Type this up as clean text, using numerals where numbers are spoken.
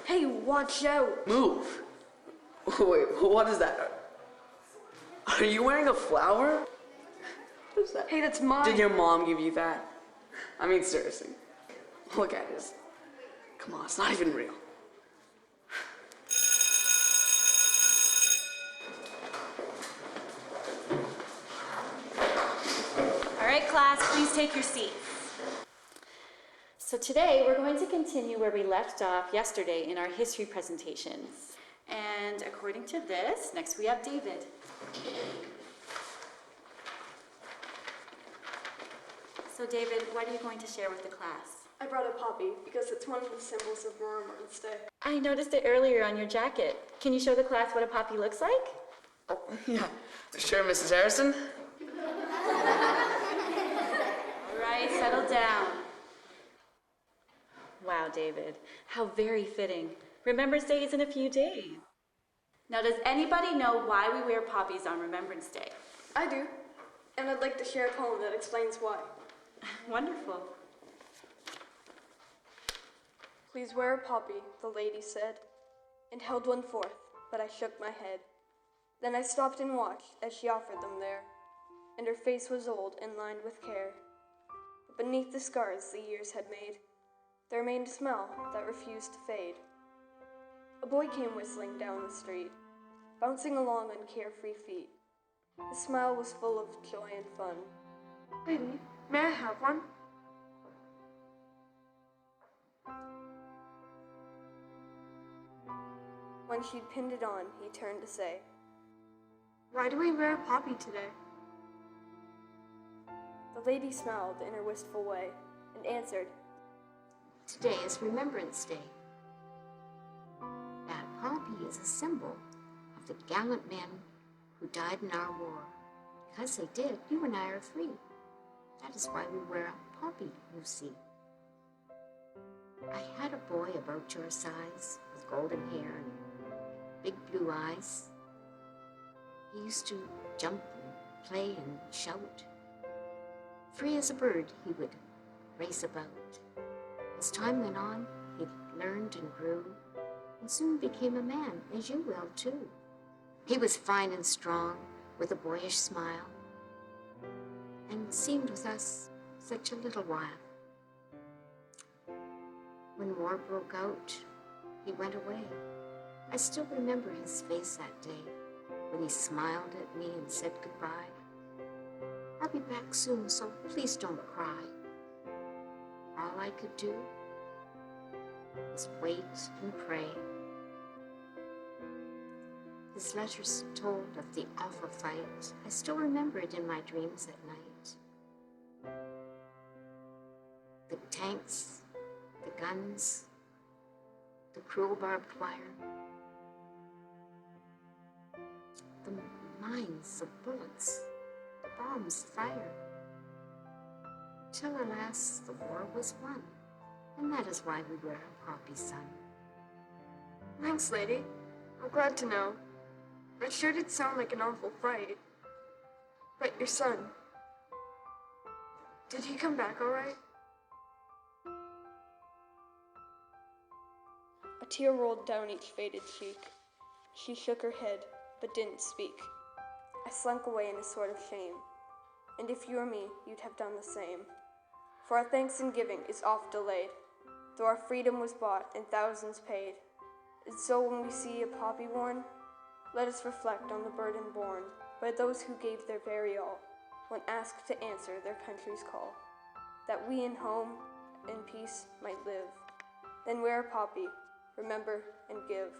Hey, watch out! Move! Wait, what is that? Are you wearing a flower? What is that? Hey, that's mine! Did your mom give you that? I mean, seriously. Look at this. Come on, it's not even real. All right, class, please take your seats. So today we're going to continue where we left off yesterday in our history presentations. And according to this, next we have David. So David, what are you going to share with the class? I brought a poppy because it's one of the symbols of Remembrance Day. I noticed it earlier on your jacket. Can you show the class what a poppy looks like? Oh, yeah. Sure, Mrs. Harrison. All right, settle down. Wow, David, how very fitting. Remembrance Day is in a few days. Now, does anybody know why we wear poppies on Remembrance Day? I do. And I'd like to share a poem that explains why. Wonderful. Please wear a poppy, the lady said, and held one forth, but I shook my head. Then I stopped and watched as she offered them there, and her face was old and lined with care. But beneath the scars the years had made, there remained a smell that refused to fade. A boy came whistling down the street, bouncing along on carefree feet. His smile was full of joy and fun. Lady, may I have one? When she'd pinned it on, he turned to say, "Why do we wear a poppy today?" The lady smiled in her wistful way and answered, "Today is Remembrance Day. That poppy is a symbol of the gallant men who died in our war. Because they did, you and I are free. That is why we wear a poppy, you see." I had a boy about your size, with golden hair and big blue eyes. He used to jump and play and shout. Free as a bird, he would race about. As time went on, he learned and grew, and soon became a man, as you will too. He was fine and strong, with a boyish smile, and seemed with us such a little while. When war broke out, he went away. I still remember his face that day, when he smiled at me and said goodbye. I'll be back soon, so please don't cry. All I could do was wait and pray. His letters told of the awful fight. I still remember it in my dreams at night. The tanks, the guns, the cruel barbed wire, the mines of bullets, the bombs of fire. Till alas, the war was won, and that is why we wear a poppy, son. Thanks, lady. I'm glad to know. It sure did sound like an awful fright. But your son, did he come back all right? A tear rolled down each faded cheek. She shook her head, but didn't speak. I slunk away in a sort of shame. And if you were me, you'd have done the same. For our thanks and giving is oft delayed, though our freedom was bought and thousands paid. And so when we see a poppy worn, let us reflect on the burden borne by those who gave their very all when asked to answer their country's call, that we in home and peace might live. Then wear a poppy, remember and give.